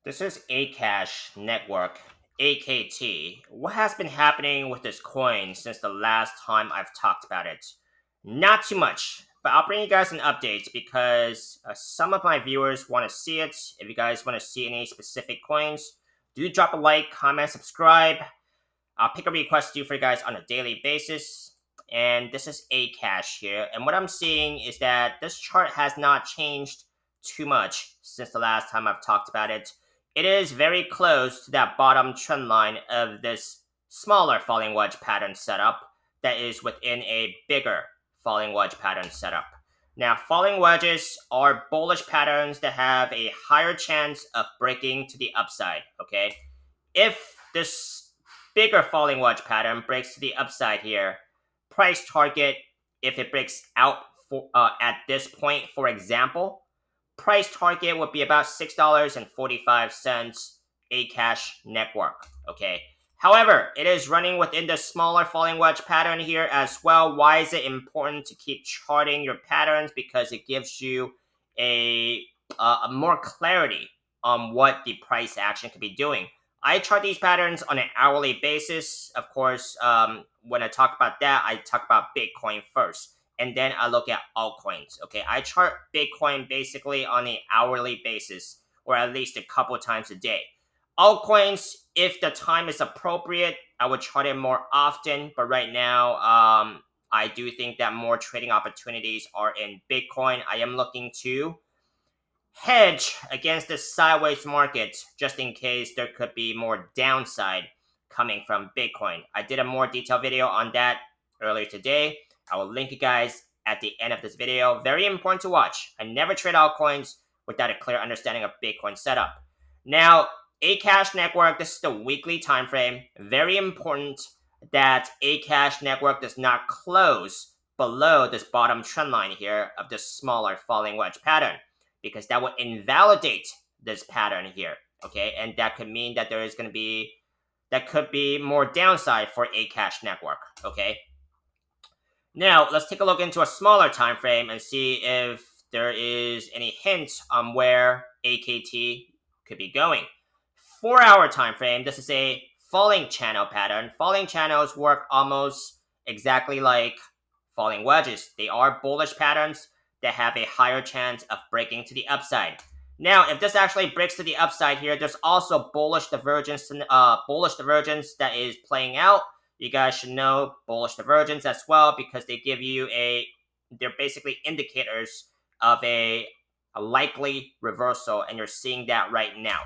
This is Akash Network AKT. What has been happening with this coin since the last time I've talked about it? Not too much, but I'll bring you guys an update because some of my viewers want to see it. If you guys want to see any specific coins, do drop a like, comment, subscribe. I'll pick a request due for you guys on a daily basis. And this is Akash here. And what I'm seeing is that this chart has not changed too much since the last time I've talked about it. It is very close to that bottom trend line of this smaller falling wedge pattern setup that is within a bigger falling wedge pattern setup. Now, falling wedges are bullish patterns that have a higher chance of breaking to the upside, okay? If this bigger falling wedge pattern breaks to the upside here, price target, if it breaks out at this point, for example, price target would be about $6.45 Akash network. Okay. However, it is running within the smaller falling wedge pattern here as well. Why is it important to keep charting your patterns? Because it gives you a more clarity on what the price action could be doing. I chart these patterns on an hourly basis. Of course, when I talk about that, I talk about Bitcoin first and then I look at altcoins. Okay, I chart Bitcoin basically on an hourly basis, or at least a couple times a day. Altcoins, if the time is appropriate, I would chart it more often. But right now, I do think that more trading opportunities are in Bitcoin. I am looking to hedge against the sideways market just in case there could be more downside coming from Bitcoin. I did a more detailed video on that earlier today. I will link you guys at the end of this video. Very important to watch. I never trade altcoins without a clear understanding of Bitcoin setup. Now, Akash Network, this is the weekly time frame. Very important that Akash Network does not close below this bottom trend line here of this smaller falling wedge pattern, because that would invalidate this pattern here, okay? And that could mean that that could be more downside for Akash Network, okay? Now, let's take a look into a smaller time frame and see if there is any hint on where AKT could be going. 4-hour time frame, this is a falling channel pattern. Falling channels work almost exactly like falling wedges. They are bullish patterns that have a higher chance of breaking to the upside. Now, if this actually breaks to the upside here, there's also bullish divergence that is playing out. You guys should know bullish divergence as well because they're basically indicators of a likely reversal, and you're seeing that right now.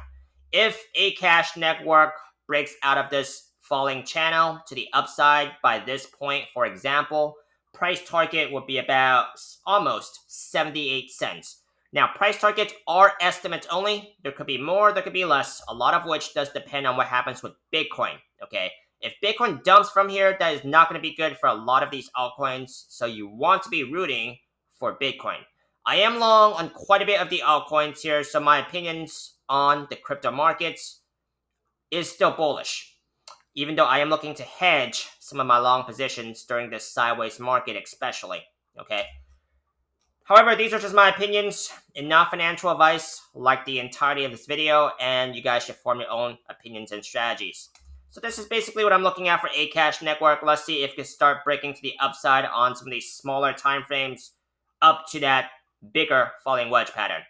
If Akash Network breaks out of this falling channel to the upside by this point, for example, price target would be about almost 78 cents. Now, price targets are estimates only. There could be more, there could be less, a lot of which does depend on what happens with Bitcoin, okay? If Bitcoin dumps from here, that is not going to be good for a lot of these altcoins, so you want to be rooting for Bitcoin. I am long on quite a bit of the altcoins here, so my opinions on the crypto markets is still bullish, even though I am looking to hedge some of my long positions during this sideways market especially, okay? However, these are just my opinions and not financial advice, like the entirety of this video, and you guys should form your own opinions and strategies. So this is basically what I'm looking at for Akash Network. Let's see if it can start breaking to the upside on some of these smaller time frames up to that bigger falling wedge pattern.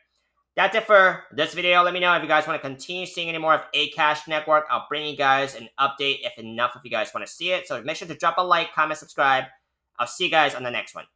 That's it for this video. Let me know if you guys want to continue seeing any more of Akash Network. I'll bring you guys an update if enough of you guys want to see it. So make sure to drop a like, comment, subscribe. I'll see you guys on the next one.